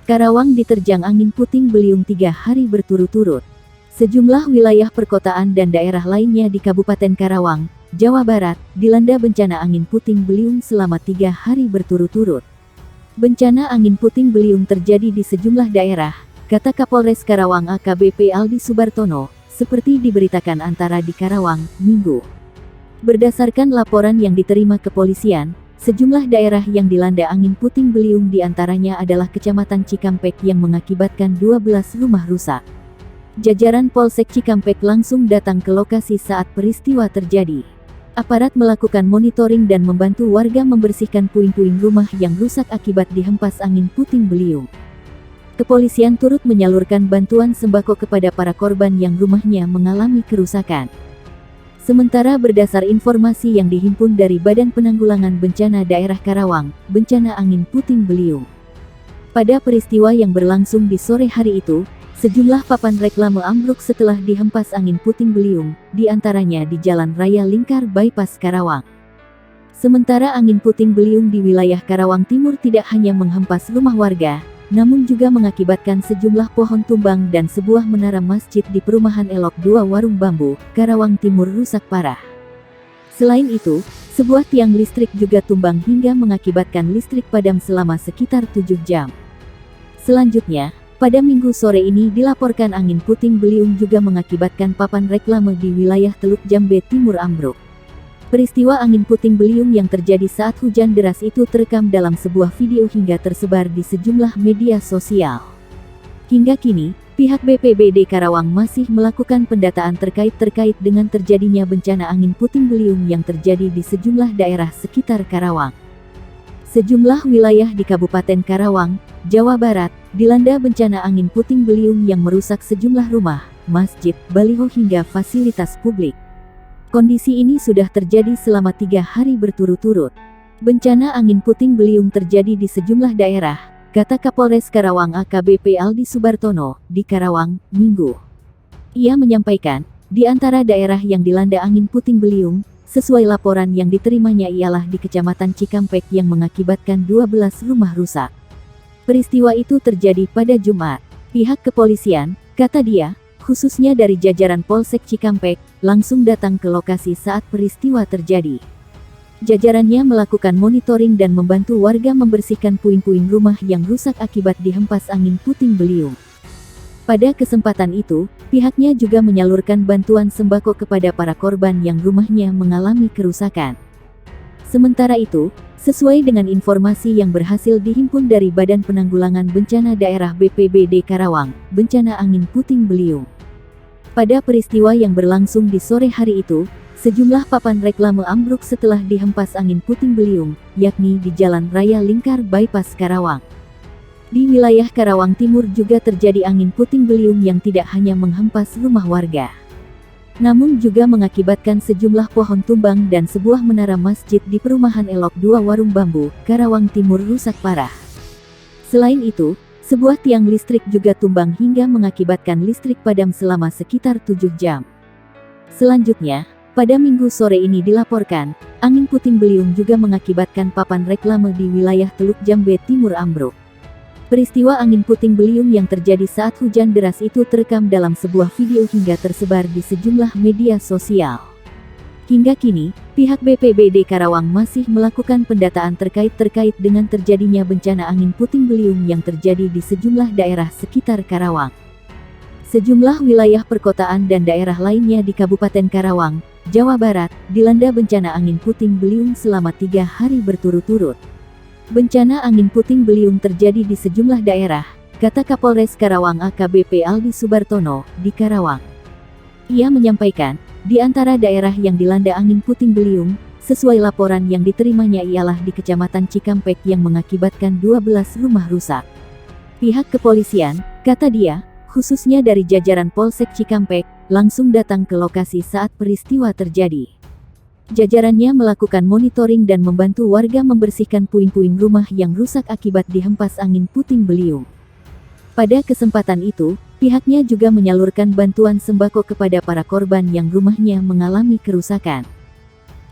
Karawang diterjang angin puting beliung 3 hari berturut-turut. Sejumlah wilayah perkotaan dan daerah lainnya di Kabupaten Karawang, Jawa Barat, dilanda bencana angin puting beliung selama 3 hari berturut-turut. Bencana angin puting beliung terjadi di sejumlah daerah, kata Kapolres Karawang AKBP Aldi Subartono, seperti diberitakan Antara di Karawang, Minggu. Berdasarkan laporan yang diterima kepolisian, sejumlah daerah yang dilanda angin puting beliung diantaranya adalah Kecamatan Cikampek yang mengakibatkan 12 rumah rusak. Jajaran Polsek Cikampek langsung datang ke lokasi saat peristiwa terjadi. Aparat melakukan monitoring dan membantu warga membersihkan puing-puing rumah yang rusak akibat dihempas angin puting beliung. Kepolisian turut menyalurkan bantuan sembako kepada para korban yang rumahnya mengalami kerusakan. Sementara berdasar informasi yang dihimpun dari Badan Penanggulangan Bencana Daerah Karawang, bencana angin puting beliung. Pada peristiwa yang berlangsung di sore hari itu, sejumlah papan reklame ambruk setelah dihempas angin puting beliung, di antaranya di Jalan Raya Lingkar Bypass Karawang. Sementara angin puting beliung di wilayah Karawang Timur tidak hanya menghempas rumah warga, namun juga mengakibatkan sejumlah pohon tumbang dan sebuah menara masjid di perumahan Elok 2 Warung Bambu, Karawang Timur rusak parah. Selain itu, sebuah tiang listrik juga tumbang hingga mengakibatkan listrik padam selama sekitar 7 jam. Selanjutnya, pada Minggu sore ini dilaporkan angin puting beliung juga mengakibatkan papan reklame di wilayah Teluk Jambe Timur ambruk. Peristiwa angin puting beliung yang terjadi saat hujan deras itu terekam dalam sebuah video hingga tersebar di sejumlah media sosial. Hingga kini, pihak BPBD Karawang masih melakukan pendataan terkait dengan terjadinya bencana angin puting beliung yang terjadi di sejumlah daerah sekitar Karawang. Sejumlah wilayah di Kabupaten Karawang, Jawa Barat, dilanda bencana angin puting beliung yang merusak sejumlah rumah, masjid, baliho hingga fasilitas publik. Kondisi ini sudah terjadi selama 3 hari berturut-turut. Bencana angin puting beliung terjadi di sejumlah daerah, kata Kapolres Karawang AKBP Aldi Subartono, di Karawang, Minggu. Ia menyampaikan, di antara daerah yang dilanda angin puting beliung, sesuai laporan yang diterimanya ialah di Kecamatan Cikampek yang mengakibatkan 12 rumah rusak. Peristiwa itu terjadi pada Jumat. Pihak kepolisian, kata dia, khususnya dari jajaran Polsek Cikampek, langsung datang ke lokasi saat peristiwa terjadi. Jajarannya melakukan monitoring dan membantu warga membersihkan puing-puing rumah yang rusak akibat dihempas angin puting beliung. Pada kesempatan itu, pihaknya juga menyalurkan bantuan sembako kepada para korban yang rumahnya mengalami kerusakan. Sementara itu, sesuai dengan informasi yang berhasil dihimpun dari Badan Penanggulangan Bencana Daerah BPBD Karawang, bencana angin puting beliung. Pada peristiwa yang berlangsung di sore hari itu, sejumlah papan reklame ambruk setelah dihempas angin puting beliung, yakni di Jalan Raya Lingkar Bypass Karawang. Di wilayah Karawang Timur juga terjadi angin puting beliung yang tidak hanya menghempas rumah warga, namun juga mengakibatkan sejumlah pohon tumbang dan sebuah menara masjid di perumahan Elok 2 Warung Bambu, Karawang Timur rusak parah. Selain itu, sebuah tiang listrik juga tumbang hingga mengakibatkan listrik padam selama sekitar 7 jam. Selanjutnya, pada Minggu sore ini dilaporkan, angin puting beliung juga mengakibatkan papan reklame di wilayah Teluk Jambe Timur ambruk. Peristiwa angin puting beliung yang terjadi saat hujan deras itu terekam dalam sebuah video hingga tersebar di sejumlah media sosial. Hingga kini, pihak BPBD Karawang masih melakukan pendataan terkait dengan terjadinya bencana angin puting beliung yang terjadi di sejumlah daerah sekitar Karawang. Sejumlah wilayah perkotaan dan daerah lainnya di Kabupaten Karawang, Jawa Barat, dilanda bencana angin puting beliung selama 3 hari berturut-turut. Bencana angin puting beliung terjadi di sejumlah daerah, kata Kapolres Karawang AKBP Aldi Subartono, di Karawang. Ia menyampaikan, di antara daerah yang dilanda angin puting beliung, sesuai laporan yang diterimanya ialah di Kecamatan Cikampek yang mengakibatkan 12 rumah rusak. Pihak kepolisian, kata dia, khususnya dari jajaran Polsek Cikampek, langsung datang ke lokasi saat peristiwa terjadi. Jajarannya melakukan monitoring dan membantu warga membersihkan puing-puing rumah yang rusak akibat dihempas angin puting beliung. Pada kesempatan itu, pihaknya juga menyalurkan bantuan sembako kepada para korban yang rumahnya mengalami kerusakan.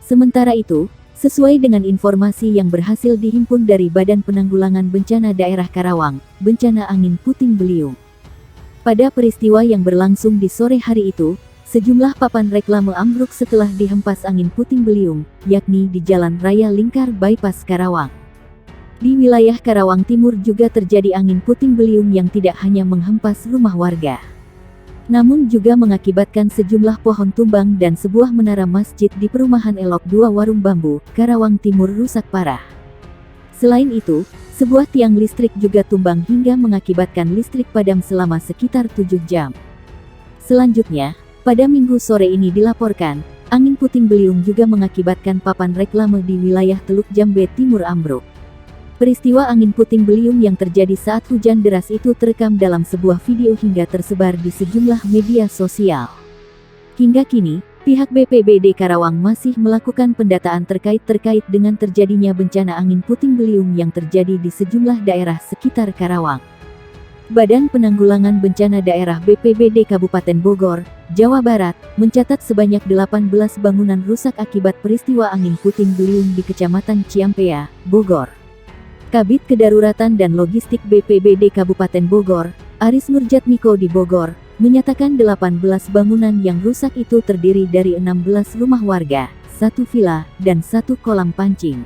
Sementara itu, Sesuai dengan informasi yang berhasil dihimpun dari Badan Penanggulangan Bencana Daerah Karawang, bencana angin puting beliung. Pada peristiwa yang berlangsung di sore hari itu, sejumlah papan reklame ambruk setelah dihempas angin puting beliung, yakni di Jalan Raya Lingkar Bypass Karawang. Di wilayah Karawang Timur juga terjadi angin puting beliung yang tidak hanya menghempas rumah warga, namun juga mengakibatkan sejumlah pohon tumbang dan sebuah menara masjid di perumahan Elok 2 Warung Bambu, Karawang Timur rusak parah. Selain itu, sebuah tiang listrik juga tumbang hingga mengakibatkan listrik padam selama sekitar 7 jam. Selanjutnya, pada Minggu sore ini dilaporkan, angin puting beliung juga mengakibatkan papan reklame di wilayah Teluk Jambe Timur ambruk. Peristiwa angin puting beliung yang terjadi saat hujan deras itu terekam dalam sebuah video hingga tersebar di sejumlah media sosial. Hingga kini, pihak BPBD Karawang masih melakukan pendataan terkait dengan terjadinya bencana angin puting beliung yang terjadi di sejumlah daerah sekitar Karawang. Badan Penanggulangan Bencana Daerah BPBD Kabupaten Bogor, Jawa Barat, mencatat sebanyak 18 bangunan rusak akibat peristiwa angin puting beliung di Kecamatan Ciampea, Bogor. Kabid Kedaruratan dan Logistik BPBD Kabupaten Bogor, Aris Nurjatmiko di Bogor, menyatakan 18 bangunan yang rusak itu terdiri dari 16 rumah warga, 1 villa, dan 1 kolam pancing.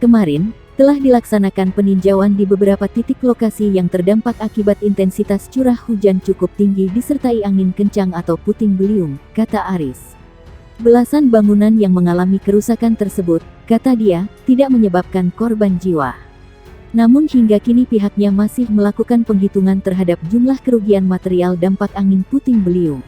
Kemarin, telah dilaksanakan peninjauan di beberapa titik lokasi yang terdampak akibat intensitas curah hujan cukup tinggi disertai angin kencang atau puting beliung, kata Aris. Belasan bangunan yang mengalami kerusakan tersebut, kata dia, tidak menyebabkan korban jiwa. Namun hingga kini pihaknya masih melakukan penghitungan terhadap jumlah kerugian material dampak angin puting beliung.